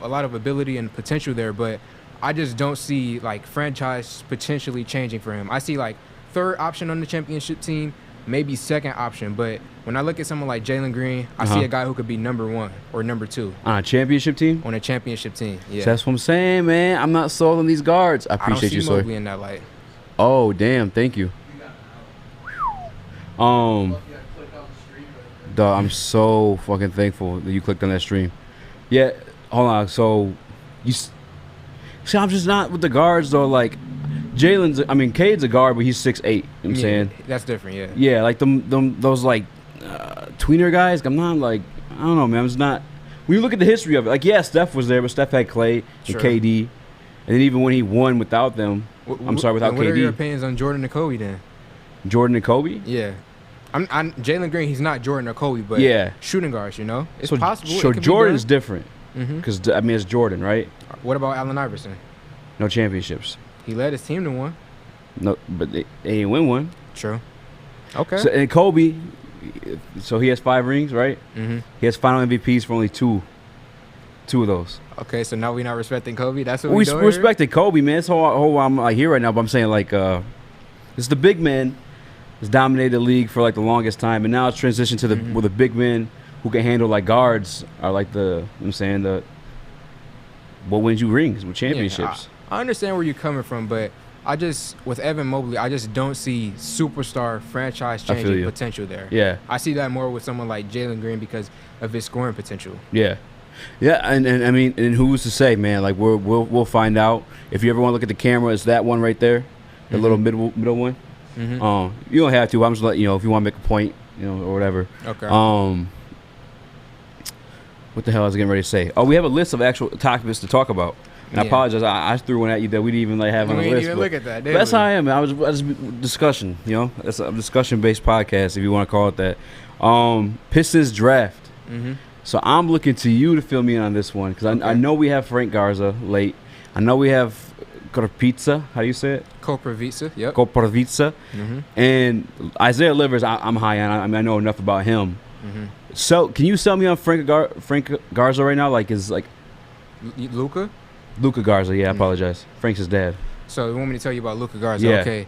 a lot of ability and potential there, but I just don't see like franchise potentially changing for him. I see like third option on the championship team, maybe second option, but when I look at someone like Jalen Green, I see a guy who could be number 1 or number 2 on a championship team. On a championship team, yeah. So that's what I'm saying, man. I'm not sold on these guards. I appreciate you, sir. I don't see Mobley in that light. Oh, damn! Thank you. Dog, I'm so fucking thankful that you clicked on that stream. Yeah, hold on. So, you see, I'm just not with the guards though. Like, Cade's a guard, but he's 6'8". You know what I'm saying? That's different, yeah. Yeah, like those like tweener guys. I'm not like, I don't know, man. I'm just not. When you look at the history of it, like, yeah, Steph was there, but Steph had Clay and KD, and then even when he won without them, without KD. What are your opinions on Jordan and Kobe then? Jordan and Kobe? Yeah. I'm Jalen Green, he's not Jordan or Kobe, but shooting guards, It's possible. So Jordan's different. Because, it's Jordan, right? What about Allen Iverson? No championships. He led his team to one. No, but they didn't win one. True. Okay. So, and Kobe, so he has 5 rings, right? He has final MVPs for only 2 of those. Okay, so now we're not respecting Kobe? That's what we doing respecting Kobe, man. That's whole I'm like here right now, but I'm saying, like, it's the big man has dominated the league for like the longest time, and now it's transitioned to with the big men who can handle like guards are like what wins you rings with championships. Yeah, I understand where you're coming from, but with Evan Mobley, I just don't see superstar franchise changing potential there. Yeah, I see that more with someone like Jalen Green because of his scoring potential. Yeah, and I mean, and who's to say, man? Like we'll find out. If you ever want to look at the camera, it's that one right there, the little middle one. You don't have to. I'm just letting you know if you want to make a point, or whatever. Okay. What the hell I was getting ready to say? Oh, we have a list of actual topics to talk about. And I apologize. I threw one at you that we didn't even have on the list. We didn't even look at that. That's how I am. I was discussion. That's a discussion-based podcast, if you want to call it that. Pistons draft. So I'm looking to you to fill me in on this one because I know we have Frank Garza late. I know we have Korpica. How do you say it? Koprivica. Yep. Koprivica. And Isaiah Livers, I'm high on. I know enough about him. So can you sell me on Frank Garza right now? Like, is like Luka Garza? Yeah, I apologize. Frank's his dad. So you want me to tell you about Luka Garza? Yeah. Okay.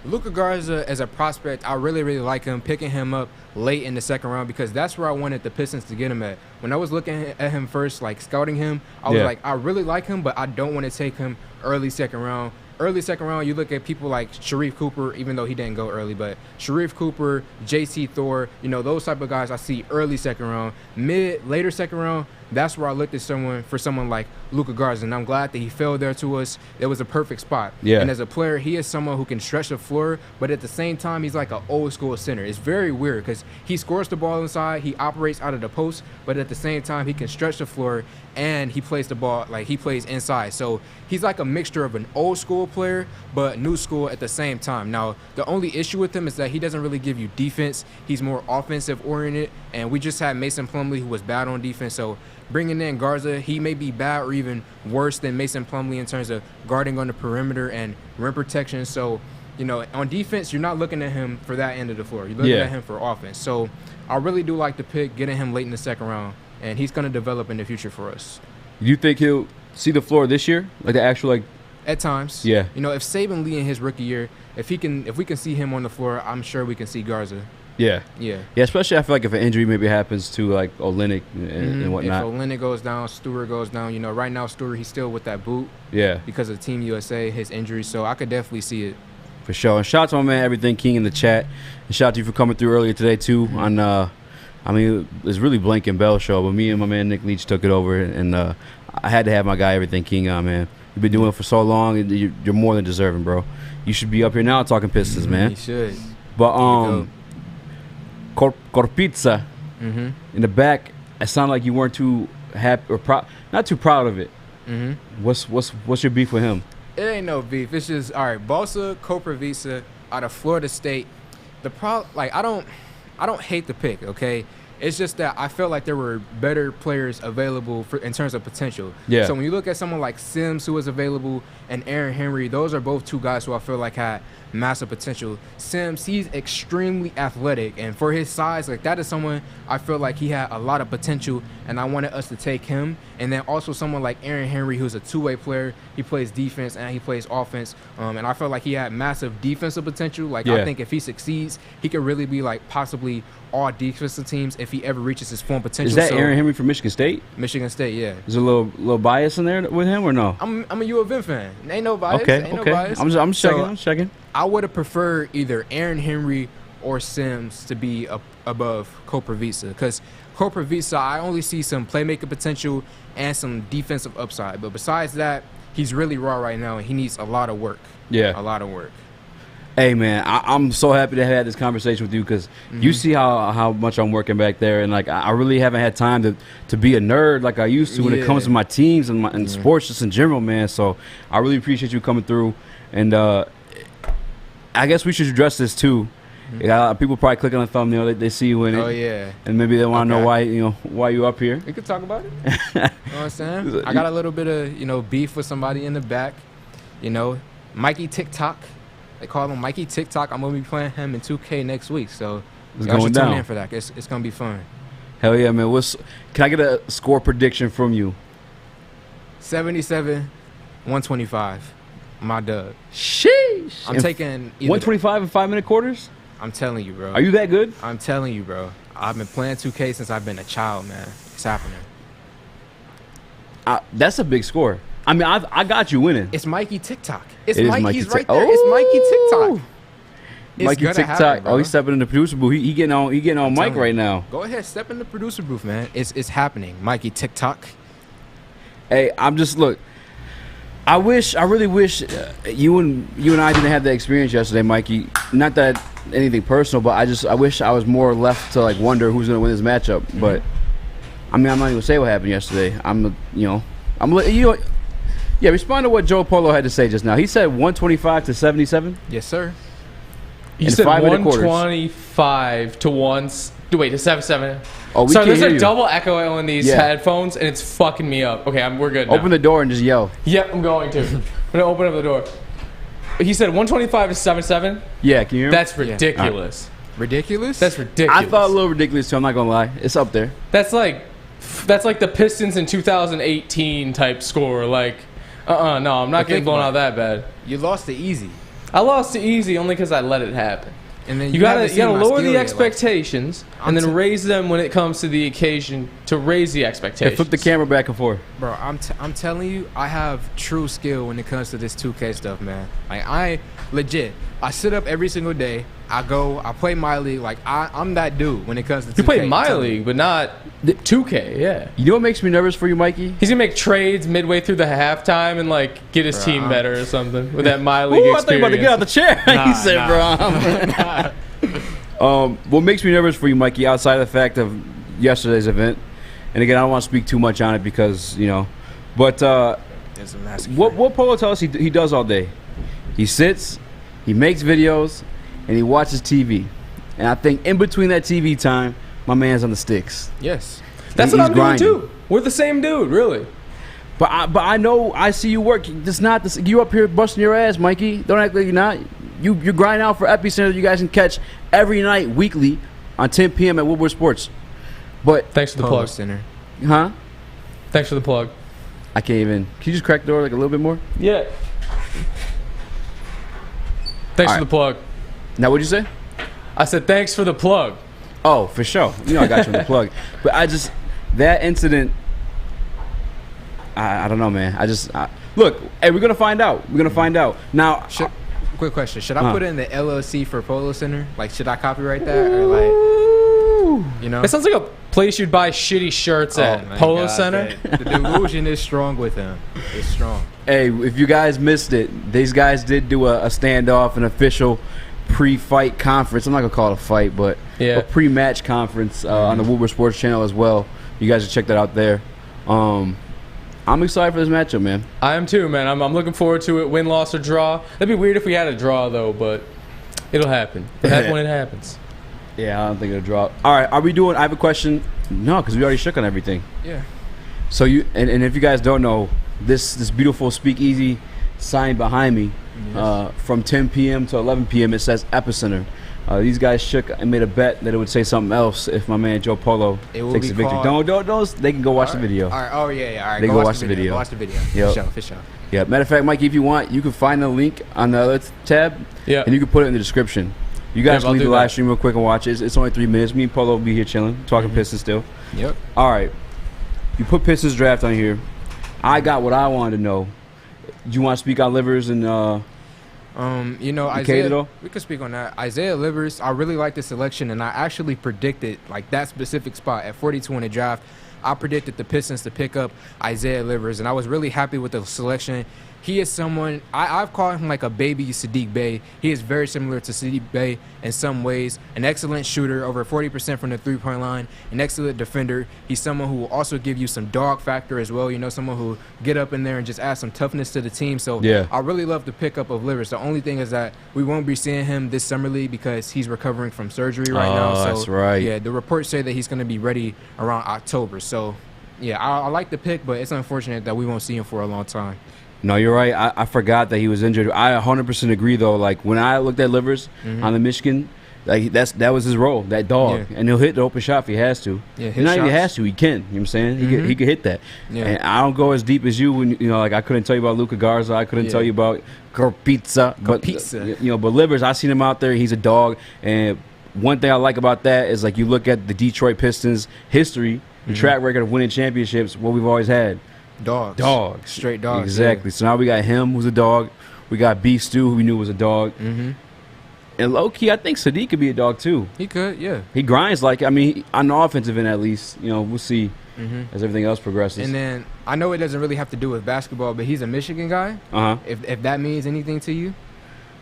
Luka Garza as a prospect, I really, really like him, picking him up late in the second round because that's where I wanted the Pistons to get him at. When I was looking at him first, like scouting him, I was like, I really like him, but I don't want to take him early second round. Early second round, you look at people like Sharif Cooper, even though he didn't go early, but Sharif Cooper, J.C. Thor, those type of guys I see early second round. Later second round, that's where I looked at someone like Luka Garza, and I'm glad that he fell there to us. It was a perfect spot. Yeah. And as a player, he is someone who can stretch the floor, but at the same time, he's like an old school center. It's very weird because he scores the ball inside, he operates out of the post, but at the same time, he can stretch the floor and he plays the ball, like he plays inside. So he's like a mixture of an old school player, but new school at the same time. Now, the only issue with him is that he doesn't really give you defense. He's more offensive oriented, and we just had Mason Plumlee, who was bad on defense. So bringing in Garza, he may be bad or even worse than Mason Plumlee in terms of guarding on the perimeter and rim protection. So, on defense, you're not looking at him for that end of the floor. You're looking at him for offense. So I really do like the pick, getting him late in the second round, and he's going to develop in the future for us. You think he'll see the floor this year? Like the actual, like... At times. Yeah. If Saban Lee in his rookie year, if we can see him on the floor, I'm sure we can see Garza. Yeah. Yeah. Yeah, especially I feel like if an injury maybe happens to like Olynyk and whatnot. If Olynyk goes down, Stewart goes down. Right now Stewart, he's still with that boot. Yeah. Because of Team USA, his injury. So I could definitely see it. For sure. And shout out to my man Everything King in the chat. And shout out to you for coming through earlier today too on it's really Blank and Bell show, but me and my man Nick Leach took it over, and I had to have my guy Everything King on, man. You've been doing it for so long, and you're more than deserving, bro. You should be up here now talking Pistons, man. You should. But Korpica in the back, it sounded like you weren't too happy or not too proud of it. What's your beef with him? It ain't no beef. It's just all right. Bosa Koprivica out of Florida State. The problem, like I don't hate the pick. Okay, It's just that I felt like there were better players available in terms of potential. Yeah. So when you look at someone like Sims, who was available, and Aaron Henry, those are both two guys who I feel like had massive potential. Sims, he's extremely athletic, and for his size, like that is someone I feel like he had a lot of potential, and I wanted us to take him. And then also someone like Aaron Henry, who's a two-way player. He plays defense and he plays offense, and I felt like he had massive defensive potential. Like I think if he succeeds, he could really be like possibly all defensive teams if he ever reaches his full potential. Is that Aaron Henry from Michigan State? Michigan State, yeah. Is there a little bias in there with him or no? I'm a U of M fan. Ain't no bias. Okay, Ain't okay. No bias. I'm checking. So, I'm checking. I would have preferred either Aaron Henry or Sims to be above Koprivica, because Koprivica, I only see some playmaker potential and some defensive upside. But besides that, he's really raw right now, and he needs a lot of work. Yeah. A lot of work. Hey, man, I'm so happy to have had this conversation with you because you see how much I'm working back there. And, like, I really haven't had time to be a nerd like I used to when it comes to my teams and sports just in general, man. So I really appreciate you coming through. And I guess we should address this, too. People probably click on the thumbnail. They see you in it. Oh, yeah. And maybe they want to know why you up here. We could talk about it. You know what I'm saying? I got a little bit of, beef with somebody in the back. Mikey TikTok. They call him Mikey TikTok. I'm going to be playing him in 2K next week. So y'all should tune in for that. It's going to be fun. Hell yeah, man. Can I get a score prediction from you? 77-125. My dub. Sheesh. I'm taking 125 in 5-minute quarters? I'm telling you, bro. Are you that good? I'm telling you, bro. I've been playing 2K since I've been a child, man. It's happening. That's a big score. I mean, I got you winning. It's Mikey TikTok. He's Mikey right there. Oh! It's Mikey TikTok. Mikey TikTok. He's stepping in the producer booth. He getting on Mike right now. Go ahead, step in the producer booth, man. It's happening. Mikey TikTok. Hey, look. I really wish you and I didn't have that experience yesterday, Mikey. Not that anything personal, but I wish I was more left to like wonder who's gonna win this matchup. But I mean, I'm not even gonna say what happened yesterday. Yeah, respond to what Joe Polo had to say just now. He said 125 to 77. Yes, sir. He said 125 to 77. Oh, we so can't there's hear a you. double echo in these headphones, and it's fucking me up. Okay, we're good now. Open the door and just yell. Yep, I'm going to. I'm gonna open up the door. He said 125 to 77. Yeah, can you hear me? That's ridiculous. Ridiculous? That's ridiculous. I thought a little ridiculous too. I'm not gonna lie. It's up there. That's like the Pistons in 2018 type score. Like, no, I'm not getting blown out that bad. You lost to easy. I lost to easy only because I let it happen. And then you gotta lower the expectations and then raise them when it comes to the occasion to raise the expectations. Yeah, flip the camera back and forth. Bro, I'm telling you, I have true skill when it comes to this 2K stuff, man. Like I sit up every single day. I play my league. Like I'm that dude when it comes to 2K. You play my league, but not 2K. Yeah. You know what makes me nervous for you, Mikey? He's gonna make trades midway through the halftime and like get his team better or something with that my league experience. I thought you were about to get out the chair. He said, bro. What makes me nervous for you, Mikey, outside of the fact of yesterday's event, and again, I don't want to speak too much on it because but what Polo tells us he does all day, he sits, he makes videos, and he watches TV. And I think in between that TV time, my man's on the sticks. Yes. That's what I'm doing too. We're the same dude, really. But I know I see you work. It's not this. You up here busting your ass, Mikey. Don't act like you're not. You're grinding out for Epicenter. You guys can catch every night, weekly, on 10 p.m. at Woodward Sports. But thanks for the plug, Center. Huh? Thanks for the plug. I can't even. Can you just crack the door like a little bit more? Yeah. Thanks for the plug. Now, what'd you say? I said thanks for the plug. Oh, for sure. You know I got you on the plug. But that incident, I don't know, man. Look, hey, we're going to find out. We're going to find out. Now, quick question. Should I put in the LLC for Polo Center? Like, should I copyright that? Or like, It sounds like a place you'd buy shitty shirts at. Polo Center. The delusion is strong with him. It's strong. Hey, if you guys missed it, these guys did do a standoff, an official pre-fight conference. I'm not gonna call it a fight, but a pre-match conference on the Woodward Sports channel as well. You guys should check that out there. I'm excited for this matchup, man. I am too, man. I'm looking forward to it. Win, loss, or draw. That'd be weird if we had a draw though, but it'll happen. It'll happen when it happens. Yeah, I don't think it'll drop. All right, are we doing? I have a question. No, because we already shook on everything. Yeah. So you and if you guys don't know, this beautiful speakeasy sign behind me, from 10 p.m. to 11 p.m. it says Epicenter. These guys shook and made a bet that it would say something else if my man Joe Polo takes the victory. Don't. They can go watch the video. All right. Oh yeah. All right. They go watch the video. Go watch the video. Yep. For sure. Yeah. Matter of fact, Mikey, if you want, you can find the link on the other tab. Yeah. And you can put it in the description. You guys can leave the live stream real quick and watch it. It's only 3 minutes. Me and Polo will be here chilling, talking Pistons still. Yep. All right. You put Pistons draft on here. I got what I wanted to know. Do you want to speak on Livers and Isaiah, we could speak on that. Isaiah Livers, I really like the selection, and I actually predicted like that specific spot at 42 in the draft. I predicted the Pistons to pick up Isaiah Livers, and I was really happy with the selection. He is someone, I've called him like a baby Sadiq Bey. He is very similar to Sadiq Bey in some ways. An excellent shooter, over 40% from the three-point line. An excellent defender. He's someone who will also give you some dog factor as well. You know, someone who get up in there and just add some toughness to the team. So yeah. I really love the pickup of Livers. The only thing is that we won't be seeing him this summer league because he's recovering from surgery right now. So that's right. Yeah, the reports say that he's going to be ready around October. So yeah, I like the pick, but it's unfortunate that we won't see him for a long time. No, you're right. I forgot that he was injured. I 100% agree, though. Like, when I looked at Livers on the Michigan, like that was his role, that dog. Yeah. And he'll hit the open shot if he has to. Yeah, he not even has to. He can. You know what I'm saying? He could hit that. Yeah. And I don't go as deep as you when, like, I couldn't tell you about Luka Garza. I couldn't tell you about Pizza. But, but Livers, I seen him out there. He's a dog. And one thing I like about that is, like, you look at the Detroit Pistons history, the track record of winning championships, what we've always had. Dogs. Straight dogs. Exactly. Yeah. So now we got him, who's a dog. We got Beef Stew, who we knew was a dog. And low-key, I think Sadiq could be a dog, too. He could, yeah. He grinds like, on the offensive end at least. We'll see as everything else progresses. And then, I know it doesn't really have to do with basketball, but he's a Michigan guy. If that means anything to you.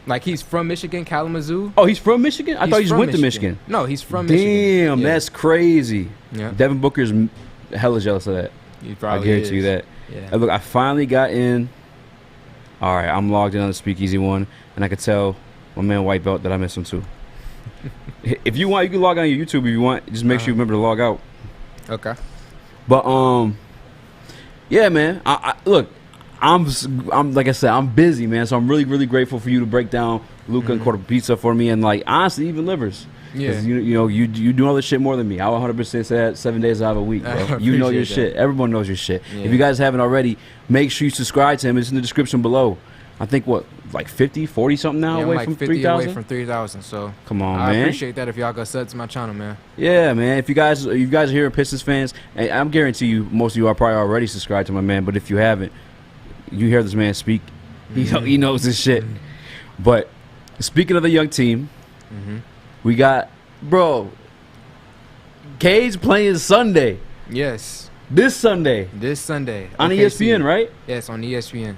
Like, he's from Michigan, Kalamazoo. Oh, he's from Michigan? I thought he just went to Michigan. No, he's from Michigan. Damn, that's crazy. Yeah. Devin Booker's hella jealous of that. I guarantee you that. Yeah. Look, I finally got in. All right, I'm logged in on the Speakeasy one, and I could tell my man White Belt that I miss him too. If you want, you can log on your YouTube if you want. Just make sure you remember to log out. Okay. But yeah, man. Look, I'm like I said, I'm busy, man. So I'm really, really grateful for you to break down Luka and Quarter Pizza for me, and like honestly, even Livers. Yeah. You do all this shit more than me. I 100% say that 7 days out of a week, bro. You know your shit. Everyone knows your shit. Yeah. If you guys haven't already, make sure you subscribe to him. It's in the description below. I think like 50, 40 something now away from 3,000? Away from 3,000. So come on, man. I appreciate that if y'all go sub to my channel, man. Yeah, man. If you guys are here Pistons fans, and I'm guarantee you most of you are probably already subscribed to my man, but if you haven't, you hear this man speak. He knows his shit. But speaking of the young team, we got, bro, Cade's playing Sunday. Yes. This Sunday. On ESPN, right? Yes, on ESPN.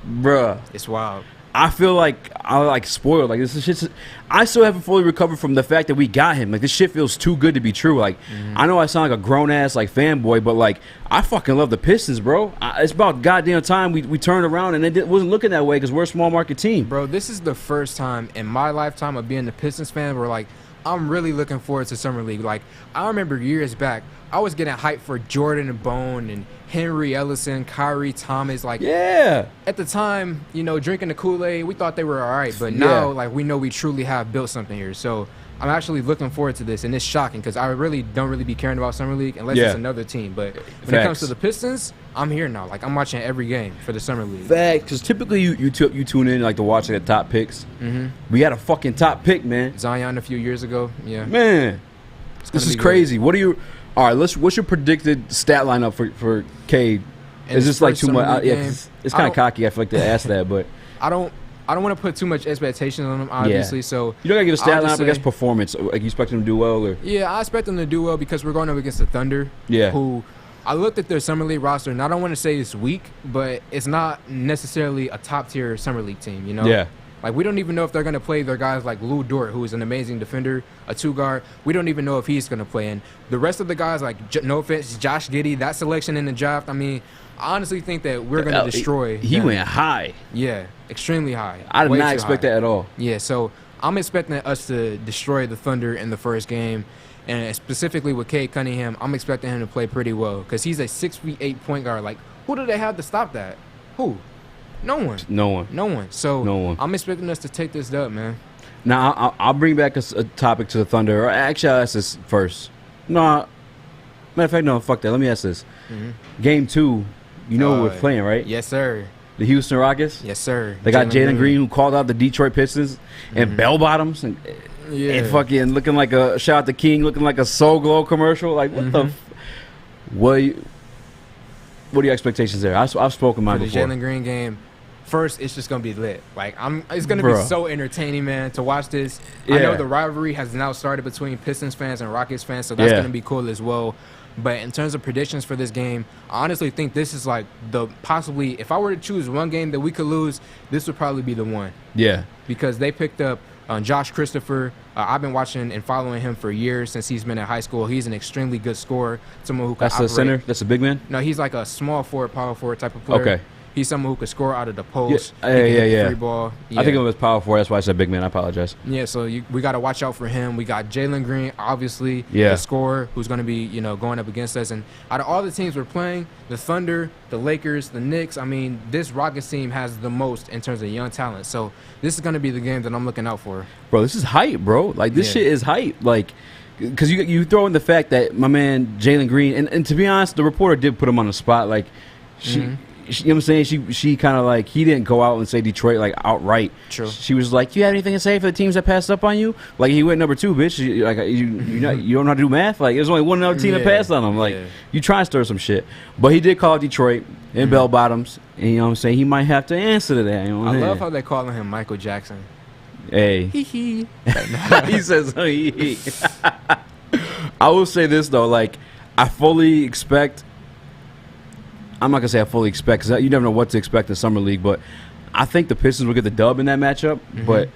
Bruh. It's wild. I feel like I'm like spoiled. Like this shit. I still haven't fully recovered from the fact that we got him. Like this shit feels too good to be true. Like I know I sound like a grown ass like fanboy, but like I fucking love the Pistons, bro. It's about goddamn time we turned around and it wasn't looking that way because we're a small market team. Bro, this is the first time in my lifetime of being a Pistons fan where like I'm really looking forward to Summer League. Like I remember years back, I was getting hyped for Jordan and Bone and Henry Ellison, Kyrie Thomas. Like, yeah. At the time, drinking the Kool-Aid, we thought they were all right. But now, like, we know we truly have built something here. So I'm actually looking forward to this. And it's shocking because I really don't be caring about Summer League unless it's another team. But when it comes to the Pistons, I'm here now. Like, I'm watching every game for the Summer League. Fact. Because typically you tune in like to watch like the top picks. We had a fucking top pick, man. Zion a few years ago. Yeah. Man. This is crazy. What are you... All right, what's your predicted stat lineup for Cade? Is this like too much? It's kind of cocky. I feel like to ask that, but I don't want to put too much expectations on him, obviously. So you don't gotta give a stat lineup. I guess performance. Like you expect him to do well, or I expect him to do well because we're going up against the Thunder. Yeah. Who I looked at their Summer League roster, and I don't want to say it's weak, but it's not necessarily a top tier Summer League team. Yeah. Like, we don't even know if they're going to play their guys like Lou Dort, who is an amazing defender, a two-guard. We don't even know if he's going to play. And the rest of the guys, like, no offense, Josh Giddey, that selection in the draft, I mean, I honestly think that we're going to destroy He them. went high. Yeah, extremely high. I did not expect that at all. Yeah, so I'm expecting us to destroy the Thunder in the first game. And specifically with Cade Cunningham, I'm expecting him to play pretty well because he's a 6'8" point guard. Like, who do they have to stop that? Who? No one. No one. No one. So No one. I'm expecting us to take this dub, man. Now, I'll bring back a topic to the Thunder. Or actually, I'll ask this first. No, matter of fact, no, fuck that. Let me ask this. Game 2, you know who we're playing, right? Yes, sir. The Houston Rockets? Yes, sir. They got Jalen Green, who called out the Detroit Pistons, and bell bottoms, and fucking looking like a, shout out to King, looking like a Soul Glow commercial. Like, what the what are your expectations there? I've spoken mine for the before. Jalen Green game. First, it's just gonna be lit. Like, it's gonna be so entertaining, man, to watch this. I know the rivalry has now started between Pistons fans and Rockets fans, so that's gonna be cool as well. But in terms of predictions for this game, I honestly think this is like possibly, if I were to choose one game that we could lose, this would probably be the one. Yeah. Because they picked up Josh Christopher. I've been watching and following him for years since he's been in high school. He's an extremely good scorer. Someone who can That's a center? That's a big man? No, he's like a small forward, power forward type of player. Okay. He's someone who could score out of the post. Yeah. Free ball. Yeah. I think it was power forward. That's why I said big man. I apologize. Yeah, so we got to watch out for him. We got Jalen Green, obviously, the scorer, who's going to be, going up against us. And out of all the teams we're playing, the Thunder, the Lakers, the Knicks, I mean, this Rockets team has the most in terms of young talent. So this is going to be the game that I'm looking out for. Bro, this is hype, bro. Like, this shit is hype. Like, because you throw in the fact that my man Jalen Green, and to be honest, the reporter did put him on the spot. Like, she you know what I'm saying? She kind of like, he didn't go out and say Detroit like outright. True. She was like, "You have anything to say for the teams that passed up on you?" Like, he went number 2, bitch. Like, you don't know how to do math. Like, there's only one other team that passed on him. Like, you try and stir some shit. But he did call Detroit and bell bottoms, and you know what I'm saying? He might have to answer to that. You know what I love how they calling him Michael Jackson. Hey. He says he. I will say this though, like, I fully expect. I'm not gonna say I fully expect because you never know what to expect in summer league, but I think the Pistons will get the dub in that matchup. But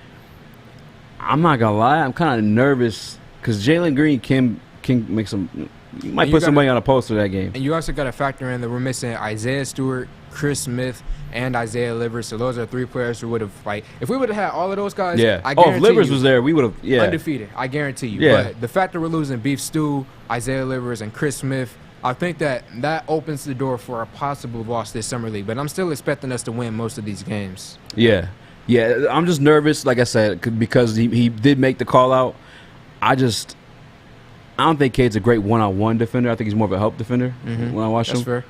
I'm not gonna lie, I'm kind of nervous because Jalen Green can make some. You might put somebody on a poster that game. And you also got to factor in that we're missing Isaiah Stewart, Chris Smith, and Isaiah Livers. So those are 3 players who would have, like, if we would have had all of those guys, I guarantee if Livers was there, we would have, undefeated. I guarantee you. Yeah. But the fact that we're losing Beef Stew, Isaiah Livers, and Chris Smith, I think that opens the door for a possible loss this summer league. But I'm still expecting us to win most of these games. Yeah. I'm just nervous, like I said, because he did make the call out. I don't think Cade's a great one-on-one defender. I think he's more of a help defender when I watch him. That's fair.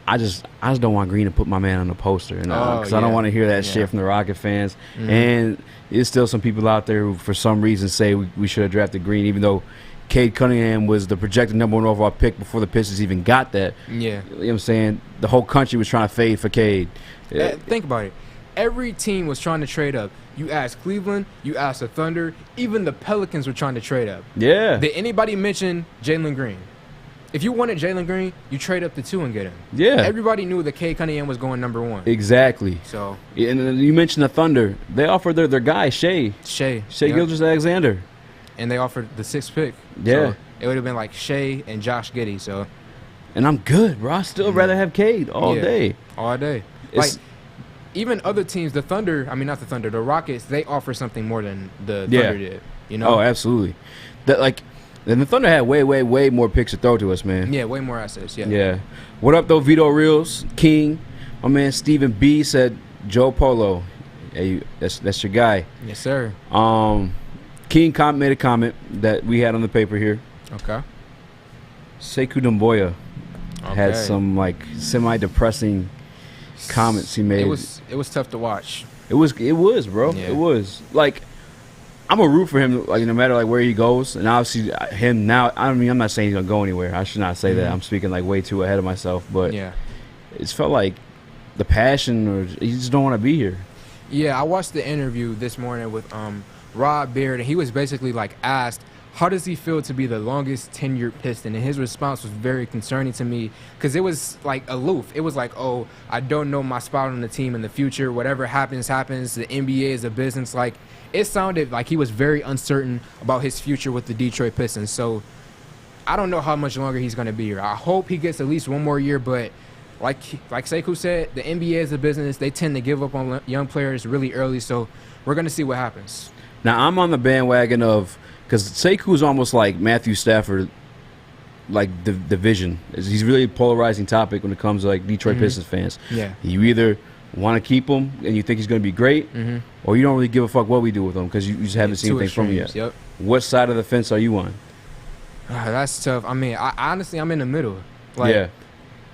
I just don't want Green to put my man on the poster, because I don't want to hear that shit from the Rocket fans. And there's still some people out there who, for some reason, say we should have drafted Green, even though Cade Cunningham was the projected #1 overall pick before the Pistons even got that. Yeah. You know what I'm saying? The whole country was trying to fade for Cade. Think about it. Every team was trying to trade up. You asked Cleveland, you asked the Thunder, even the Pelicans were trying to trade up. Yeah. Did anybody mention Jalen Green? If you wanted Jalen Green, you trade up to 2 and get him. Yeah. Everybody knew that Cade Cunningham was going #1. Exactly. So. And then you mentioned the Thunder. They offered their guy, Shea Gilgeous-Alexander. And they offered the 6th pick. Yeah. So it would have been like Shea and Josh Giddey. So. And I'm good, bro. I still rather have Cade all day. All day. Like, even other teams, the Thunder, I mean, not the Thunder, the Rockets, they offer something more than the Thunder did. You know? Oh, absolutely. And the Thunder had way more picks to throw to us, man. Yeah, way more assets. Yeah. What up, though, Vito Reels, King? My man Stephen B said Joe Polo. Hey, that's your guy. Yes, sir. King made a comment that we had on the paper here. Okay. Sekou Doumbouya had some like semi-depressing comments he made. It was tough to watch. It was, bro. Yeah. It was like, I'm a root for him, like, no matter like where he goes, and obviously him now. I mean, I'm not saying he's gonna go anywhere. I should not say that. I'm speaking like way too ahead of myself. But it's felt like the passion, or he just don't want to be here. Yeah, I watched the interview this morning with Rob Beard, and he was basically like asked, how does he feel to be the longest tenured Piston? And his response was very concerning to me because it was like aloof. It was like, oh, I don't know my spot on the team in the future. Whatever happens, happens. The NBA is a business. Like, it sounded like he was very uncertain about his future with the Detroit Pistons. So I don't know how much longer he's going to be here. I hope he gets at least one more year, but like Sekou said, the NBA is a business. They tend to give up on young players really early, so we're going to see what happens. Now I'm on the bandwagon of because Sekou's almost like Matthew Stafford, like the division. He's really a polarizing topic when it comes to like Detroit Pistons fans. Yeah. You either want to keep him and you think he's going to be great, or you don't really give a fuck what we do with him because you just haven't seen anything from him yet. Yep. What side of the fence are you on? That's tough. I mean, I honestly, I'm in the middle. Like, yeah.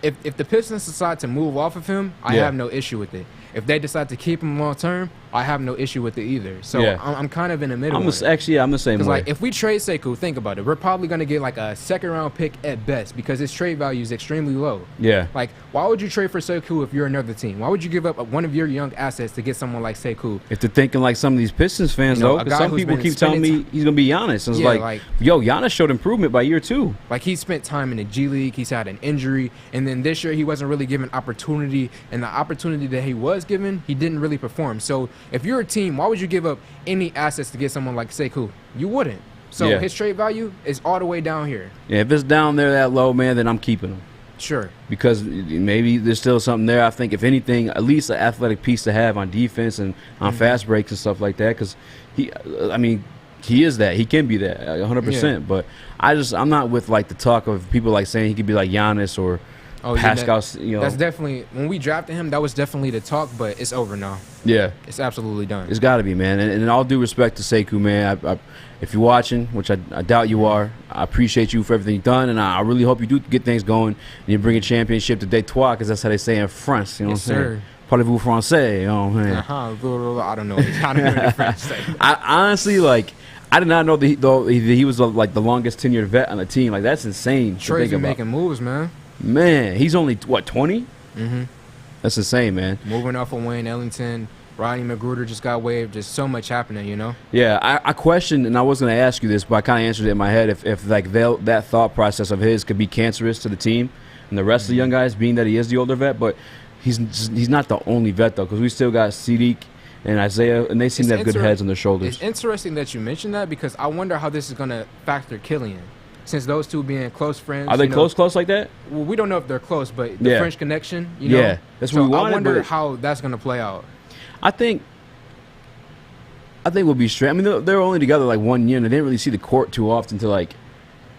If the Pistons decide to move off of him, I have no issue with it. If they decide to keep him long term, I have no issue with it either. So I'm kind of in the middle. I'm the same way. Because like if we trade Sekou, think about it, we're probably gonna get like a second round pick at best because his trade value is extremely low. Yeah. Like why would you trade for Sekou if you're another team? Why would you give up one of your young assets to get someone like Sekou? If they're thinking like some of these Pistons fans, though, because some people keep telling me he's gonna be Giannis. And it's like, yo, Giannis showed improvement by year 2. Like he spent time in the G League, he's had an injury, and then this year he wasn't really given opportunity, and the opportunity that he was given, he didn't really perform. So if you're a team, why would you give up any assets to get someone like Sekou? You wouldn't. So his trade value is all the way down here. Yeah, if it's down there that low, man, then I'm keeping him. Sure. Because maybe there's still something there. I think if anything, at least an athletic piece to have on defense and on fast breaks and stuff like that. Because he is that. He can be that 100%. Yeah. But I'm not with like the talk of people like saying he could be like Giannis or Pascal. That's definitely, when we drafted him, that was definitely the talk, but it's over now. Yeah. It's absolutely done. It's got to be, man. And in all due respect to Sekou, man, if you're watching, which I doubt you are, I appreciate you for everything you've done, and I really hope you do get things going and you bring a championship to Detroit, because that's how they say in France. You know what I'm saying? Parlez-vous français? You know what I'm saying? I don't know. I don't know the French say. I honestly, I did not know that he was like the longest tenured vet on the team. Like, that's insane. Troy's been making moves, man. Man, he's only, what, 20? Mm-hmm. That's insane, man. Moving off of Wayne Ellington. Rodney McGruder just got waived. Just so much happening, you know? Yeah, I questioned, and I was going to ask you this, but I kind of answered it in my head, if like that thought process of his could be cancerous to the team and the rest of the young guys, being that he is the older vet. But he's not the only vet, though, because we still got Sadiq and Isaiah, and they seem to have good heads on their shoulders. It's interesting that you mentioned that, because I wonder how this is going to factor Killian, since those two being close friends. Are they close like that? Well, we don't know if they're close, but the French connection, you know? Yeah, that's what we wanted. I wonder how that's going to play out. I think we'll be straight. I mean, they're only together like 1 year, and they didn't really see the court too often to like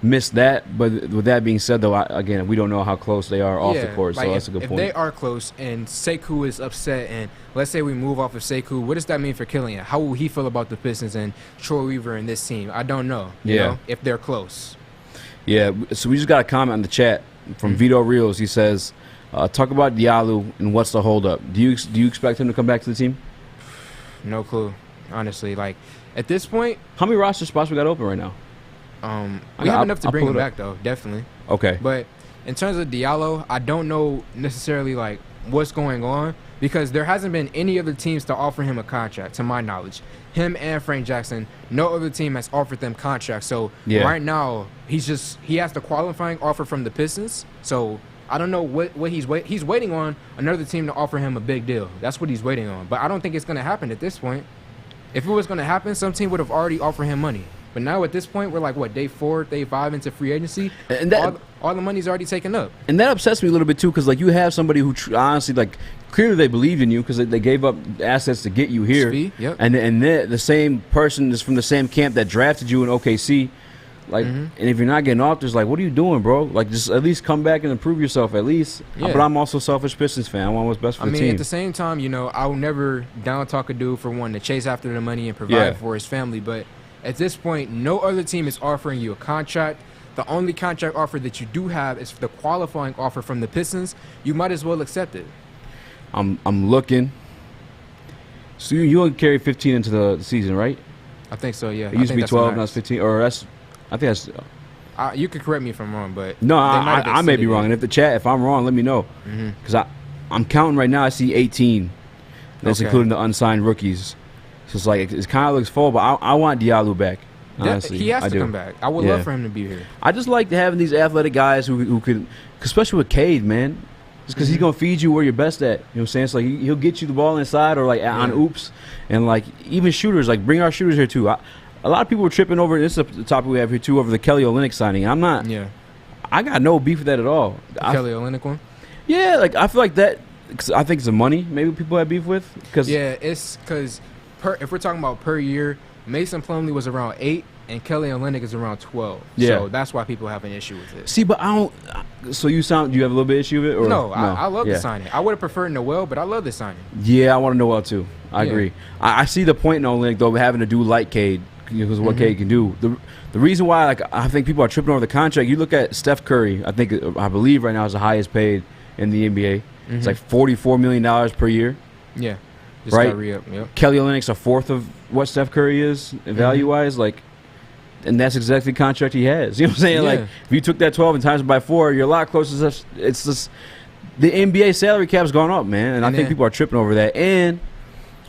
miss that. But with that being said, though, again, we don't know how close they are off the court, so that's a good point. If they are close and Sekou is upset, and let's say we move off of Sekou, what does that mean for Killian? How will he feel about the Pistons and Troy Weaver and this team? I don't know. You know, if they're close. Yeah. So we just got a comment in the chat from Vito Rios. He says, talk about Diallo and what's the holdup. Do you expect him to come back to the team? No clue, honestly. Like at this point, how many roster spots we got open right now? We have enough to bring him back, though. Definitely. Okay. But in terms of Diallo, I don't know necessarily like what's going on, because there hasn't been any other teams to offer him a contract, to my knowledge. Him and Frank Jackson, no other team has offered them contracts. So right now, he has the qualifying offer from the Pistons. So I don't know what he's waiting on another team to offer him a big deal. That's what he's waiting on. But I don't think it's going to happen at this point. If it was going to happen, some team would have already offered him money. But now at this point, we're like, what, day 4, day 5 into free agency? And all the money's already taken up. And that upsets me a little bit, too, because, like, you have somebody who honestly, like, clearly they believed in you because they gave up assets to get you here. Yep. And the same person is from the same camp that drafted you in OKC. Like, and if you're not getting offers, like, what are you doing, bro? Like, just at least come back and improve yourself, at least. Yeah. But I'm also a selfish Pistons fan. I want what's best for the team. At the same time, you know, I'll never down talk a dude for one to chase after the money and provide for his family. But at this point, no other team is offering you a contract. The only contract offer that you do have is the qualifying offer from the Pistons. You might as well accept it. I'm looking. So you only carry 15 into the season, right? I think so, yeah. It used to be 12, now it's 15. Or I think that's... you could correct me if I'm wrong, but... No, I may be wrong. And if I'm wrong, let me know. Because I'm counting right now, I see 18. That's including the unsigned rookies. So it's like, it kind of looks full, but I want Diallo back. Honestly, he has to come back. I would love for him to be here. I just like having these athletic guys who could, especially with Cade, man. Just because he's going to feed you where you're best at. You know what I'm saying? So like, he'll get you the ball inside or like on oops. And like even shooters, like bring our shooters here too. A lot of people were tripping over, this is the topic we have here too, over the Kelly Olynyk signing. I'm not, I got no beef with that at all. The Kelly Olynyk one? Yeah, like I feel like that, cause I think it's the money maybe people have beef with. It's because if we're talking about per year, Mason Plumlee was around 8, and Kelly Olynyk is around 12. Yeah. So that's why people have an issue with it. See, but I don't. So you have a little bit issue with it, or No, I love the signing. I would have preferred Noel, but I love the signing. Yeah, I want to Noel too. I agree. I see the point in Olynyk though, having to do like Cade, because of what Cade can do. The reason why, like, I think people are tripping over the contract. You look at Steph Curry. I believe right now is the highest paid in the NBA. It's like $44 million per year. Yeah. Just right. got re-up. Yep. Kelly Olynyk's a fourth of what Steph Curry is value wise. Like, and that's exactly the contract he has. You know what I'm saying? Yeah. Like, if you took that 12 and times it by 4, you're a lot closer. It's just the NBA salary cap's gone up, man, and I think people are tripping over that. And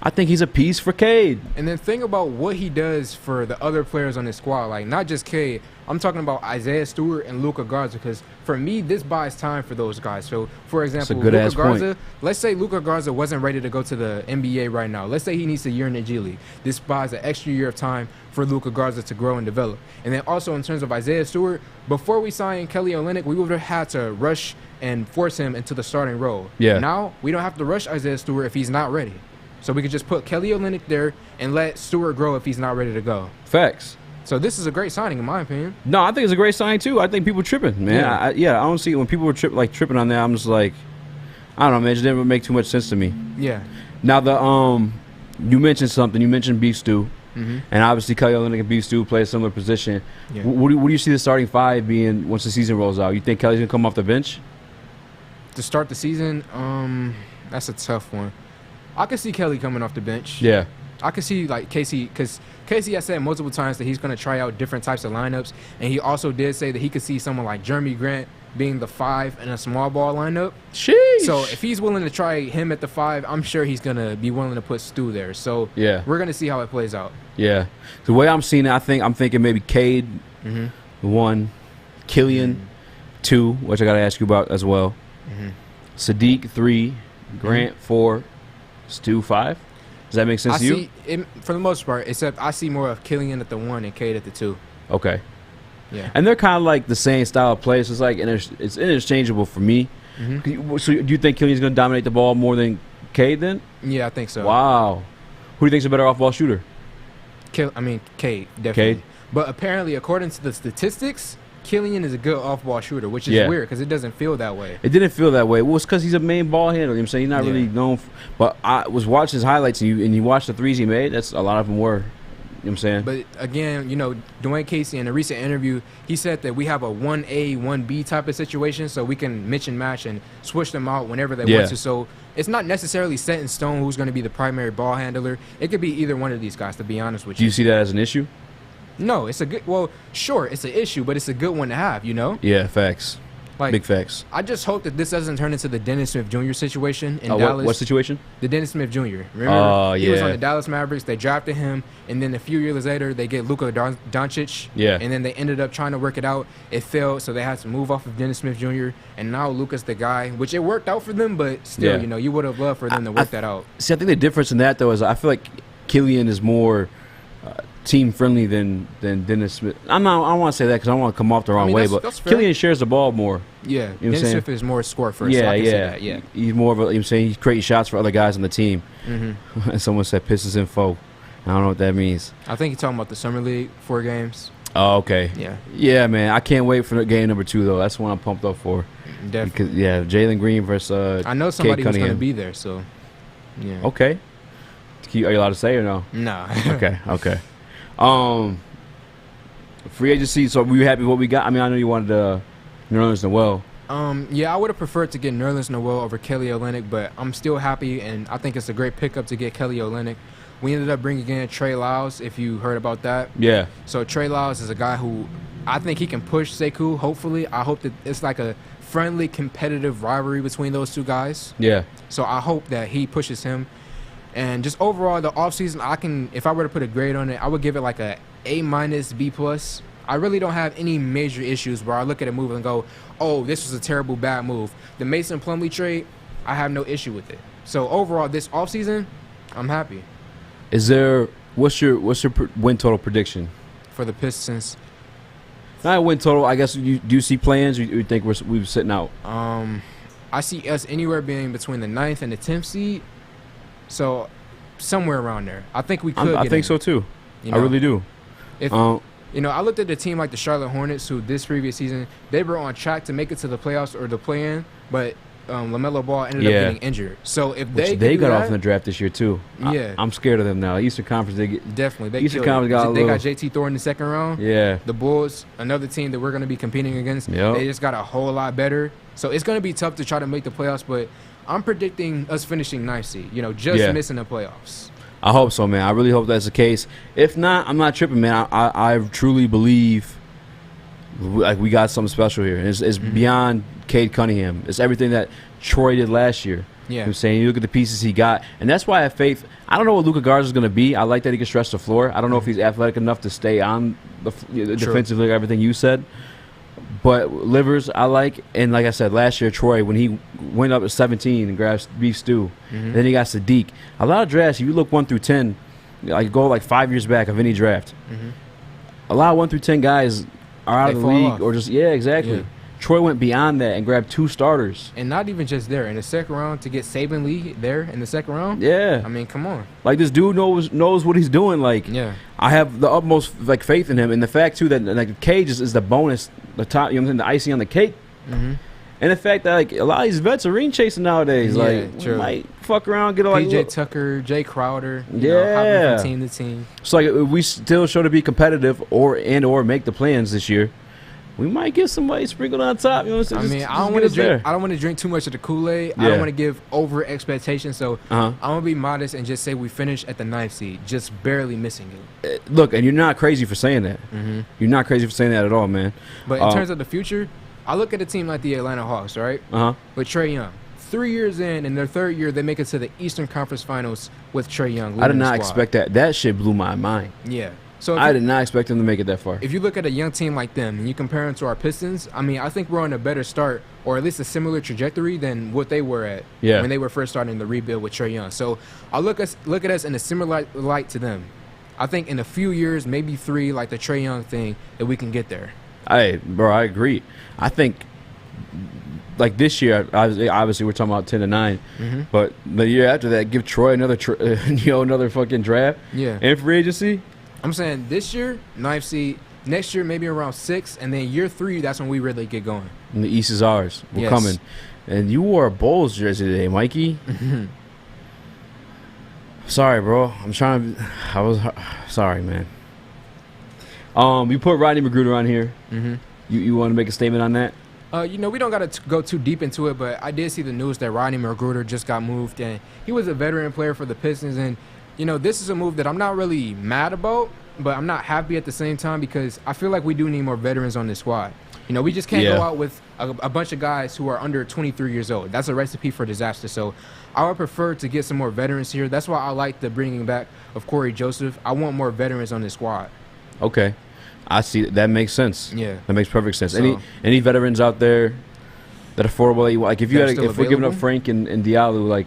I think he's a piece for Cade. And then think about what he does for the other players on his squad. Like, not just Cade. I'm talking about Isaiah Stewart and Luka Garza, because for me, this buys time for those guys. So, for example, Luka Garza, let's say Luka Garza wasn't ready to go to the NBA right now. Let's say he needs a year in the G League. This buys an extra year of time for Luka Garza to grow and develop. And then also in terms of Isaiah Stewart, before we signed Kelly Olynyk, we would have had to rush and force him into the starting role. Yeah. Now, we don't have to rush Isaiah Stewart if he's not ready. So we could just put Kelly Olynyk there and let Stewart grow if he's not ready to go. Facts. So this is a great signing, in my opinion. No, I think it's a great sign too. I think people tripping, man. I don't see it when people were tripping on that. I'm just like, I don't know, man. It just didn't make too much sense to me. Yeah. Now you mentioned something. You mentioned Beef Stew, and obviously Kelly Olynyk and Beef Stew play a similar position. Yeah. What do you see the starting five being once the season rolls out? You think Kelly's gonna come off the bench To start the season, that's a tough one. I could see Kelly coming off the bench. Yeah. I could see, like, Casey, because Casey has said multiple times that he's going to try out different types of lineups, and he also did say that he could see someone like Jeremy Grant being the 5 in a small ball lineup. Sheesh. So if he's willing to try him at the 5, I'm sure he's going to be willing to put Stu there. So yeah, we're going to see how it plays out. Yeah. The way I'm seeing it, I'm thinking maybe Cade 1, Killian 2, which I got to ask you about as well. Sadiq 3, Grant 4, Stu 5. Does that make sense to you? It, for the most part, except I see more of Killian at the 1 and Cade at the 2. Okay. Yeah. And they're kind of like the same style of play. So it's like it's interchangeable for me. So do you think Killian's going to dominate the ball more than Cade then? Yeah, I think so. Wow. Who do you think's a better off-ball shooter? Cade, definitely. Cade? But apparently, according to the statistics, Killian is a good off-ball shooter, which is weird because it doesn't feel that way. It didn't feel that way. Well, it's because he's a main ball handler. You know what I'm saying? He's not really known. But I was watching his highlights, and you watched the threes he made. That's a lot of them were. You know what I'm saying? But again, Dwayne Casey in a recent interview, he said that we have a 1A, 1B type of situation, so we can mix and match and switch them out whenever they want to. So it's not necessarily set in stone who's going to be the primary ball handler. It could be either one of these guys, to be honest with you. Do you see that as an issue? No, it's a good. Well, sure, it's an issue, but it's a good one to have. Yeah, facts. Like, big facts. I just hope that this doesn't turn into the Dennis Smith Jr. situation in Dallas. What situation? The Dennis Smith Jr. Remember, he was on yeah. the Dallas Mavericks. They drafted him, and then a few years later, they get Luka Doncic. Yeah. And then they ended up trying to work it out. It failed, so they had to move off of Dennis Smith Jr. And now Luka's the guy, which it worked out for them, but still, you would have loved for them to work that out. See, I think the difference in that though is I feel like Killian is more team friendly than Dennis Smith. I don't want to say that because I don't want to come off the wrong way, but Killian shares the ball more. Yeah, Dennis Smith is more score first. Yeah, so I can say that, yeah. He's more of a. He's creating shots for other guys on the team. And someone said Pistons info. I don't know what that means. I think he's talking about the summer league 4 games. Oh, okay. Yeah. Yeah, man. I can't wait for game number 2 though. That's the one I'm pumped up for. Definitely. Because, Jalen Green versus I know somebody Cade who's going to Cunningham. be there, so yeah. Okay. Are you allowed to say or no? Nah. Okay. Free agency. So were you happy with what we got? I mean, I know you wanted Nerlens Noel. Yeah, I would have preferred to get Nerlens Noel over Kelly Olynyk, but I'm still happy, and I think it's a great pickup to get Kelly Olynyk. We ended up bringing in Trey Lyles, if you heard about that. Yeah. So Trey Lyles is a guy who I think he can push Sekou, hopefully. I hope that it's like a friendly, competitive rivalry between those two guys. Yeah. So I hope that he pushes him. And just overall, the offseason, if I were to put a grade on it, I would give it like a A-, B+. I really don't have any major issues where I look at a move and go, oh, this was a terrible, bad move. The Mason Plumlee trade, I have no issue with it. So overall, this offseason, I'm happy. What's your win total prediction for the Pistons? Not a win total. I guess do you see plans, or you think we're sitting out? I see us anywhere being between the 9th and the 10th seed. So somewhere around there. I think we could. I think so too. You know? I really do. If I looked at the team like the Charlotte Hornets, who this previous season they were on track to make it to the playoffs or the play-in, but LaMelo Ball ended up getting injured. So if they got off in the draft this year too. Yeah, I'm scared of them now. Eastern Conference, definitely. Eastern Conference they got JT Thor in the second round. Yeah, the Bulls, another team that we're going to be competing against. Yep. They just got a whole lot better. So it's going to be tough to try to make the playoffs, but I'm predicting us finishing 9th seed. Just missing the playoffs. I hope so, man. I really hope that's the case. If not, I'm not tripping, man. I truly believe we got something special here. It's beyond Cade Cunningham. It's everything that Troy did last year. Yeah. You know what I'm saying? You look at the pieces he got, and that's why I have faith. I don't know what Luka Garza is going to be. I like that he can stretch the floor. I don't know if he's athletic enough to stay on the defensively, everything you said. But Livers, I like. And like I said, last year, Troy, when he went up to 17 and grabbed Beef Stew, then he got Sadiq. A lot of drafts, if you look 1 through 10, go 5 years back of any draft, a lot of 1 through 10 guys are out of the league. Or just, exactly. Yeah. Troy went beyond that and grabbed 2 starters. And not even just there. In the second round, to get Saban Lee there in the second round? Yeah. I mean, come on. This dude knows what he's doing. I have the utmost faith in him. And the fact, too, that Cade is the bonus, the top, the icing on the cake. And the fact that a lot of these vets are ring chasing nowadays. True. Might fuck around, get PJ Tucker, Jay Crowder. Hopping from team to team. So if we still show to be competitive or make the plans this year, we might get somebody sprinkled on top. I don't want to drink too much of the Kool-Aid. I don't want to give over expectations. So I'm gonna be modest and just say we finish at the 9th seed, just barely missing it. Look, and you're not crazy for saying that. You're not crazy for saying that at all, man. But in terms of the future, I look at a team like the Atlanta Hawks, right? With Trae Young. 3 years in their third year, they make it to the Eastern Conference Finals with Trae Young. I did not expect that. That shit blew my mind. Yeah. So I did not expect them to make it that far. If you look at a young team like them and you compare them to our Pistons, I think we're on a better start or at least a similar trajectory than what they were at when they were first starting the rebuild with Trae Young. So I look at us in a similar light to them. I think in a few years, maybe 3, like the Trae Young thing, that we can get there. Hey, bro, I agree. I think this year, obviously we're talking about 10-9, but the year after that, give Troy another fucking draft. Yeah. And free agency. I'm saying this year, 9th seed. Next year, maybe around 6, and then year 3, that's when we really get going. And the East is ours. We're coming. And you wore a Bulls jersey today, Mikey. Sorry, bro. Sorry, man. You put Rodney Magruder on here. You want to make a statement on that? We don't got to go too deep into it, but I did see the news that Rodney Magruder just got moved, and he was a veteran player for the Pistons, and this is a move that I'm not really mad about, but I'm not happy at the same time because I feel like we do need more veterans on this squad. We just can't go out with a bunch of guys who are under 23 years old. That's a recipe for disaster. So I would prefer to get some more veterans here. That's why I like the bringing back of Corey Joseph. I want more veterans on this squad. Okay. I see. That makes sense. Yeah. That makes perfect sense. So, any veterans out there that affordable that you want? If we're giving up Frank and Diallo,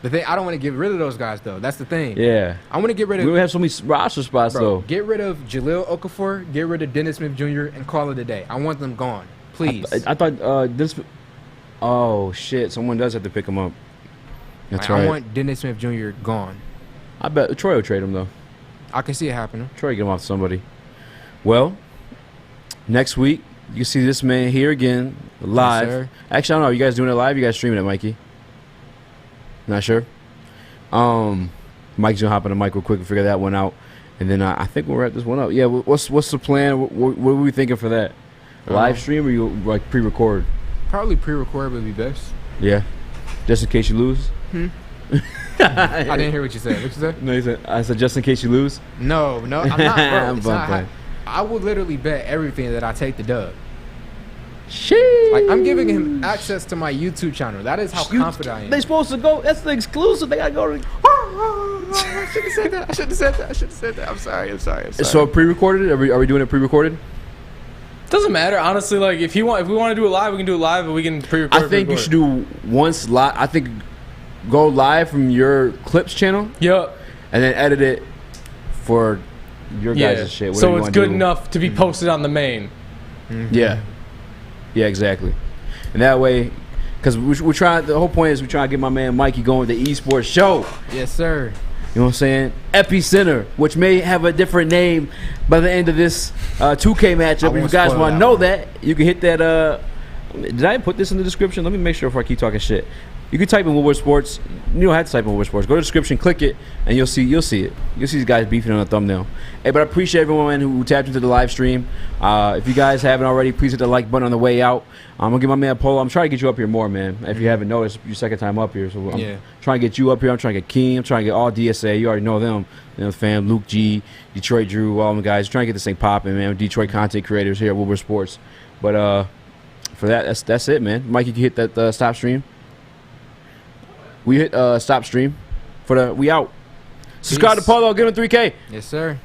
the thing, I don't want to get rid of those guys though. That's the thing. Yeah. I want to get rid of. We don't have so many roster spots though. Get rid of Jahlil Okafor. Get rid of Dennis Smith Jr. and call it a day. I want them gone, please. I thought this. Oh shit! Someone does have to pick him up. That's right. I want Dennis Smith Jr. gone. I bet Troy will trade him though. I can see it happening. Troy get him off somebody. Well, next week you can see this man here again live. Yes, actually, I don't know. You guys doing it live? You guys streaming it, Mikey? Not sure. Mike's gonna hop on the mic real quick and figure that one out, and then I think we'll wrap this one up. Yeah. What's the plan? What are we thinking for that? Live stream or you pre-record? Probably pre-record would be best. Yeah. Just in case you lose. I didn't hear what you said. What you said? No, I said just in case you lose. No, I'm not. Bro, it's not I would literally bet everything that I take the dub. Sheesh. I'm giving him access to my YouTube channel. That is how confident I am. They supposed to go. That's the exclusive. They gotta go to. I should have said that. I'm sorry. So pre-recorded? Are we doing it pre-recorded? Doesn't matter, honestly. If we want to do it live, we can do it live, but we can pre-record. I think you should do once live. I think go live from your clips channel. Yep. And then edit it for your guys' shit. So it's good enough to be posted on the main. Yeah. Yeah, exactly. And that way, because we're trying. The whole point is we're trying to get my man Mikey going with the esports show. Yes, sir. You know what I'm saying? Epicenter, which may have a different name by the end of this 2K matchup. If you guys want to know that, you can hit that. Did I put this in the description? Let me make sure before I keep talking shit. You can type in Woodward Sports. You don't have to type in Woodward Sports. Go to the description, click it, and you'll see it. You'll see these guys beefing on the thumbnail. Hey, but I appreciate everyone who tapped into the live stream. If you guys haven't already, please hit the like button on the way out. I'm gonna get my man Polo. I'm trying to get you up here more, man. If you haven't noticed, your second time up here. So I'm trying to get you up here. I'm trying to get King. I'm trying to get all DSA. You already know them. You know, fam, Luke G, Detroit Drew, all them guys. Trying to get this thing popping, man. Detroit content creators here at Woodward Sports. But for that's it, man. Mike, you can hit that stop stream. We hit stop stream for the we out. Subscribe to Polo. Give him 3K. Yes, sir.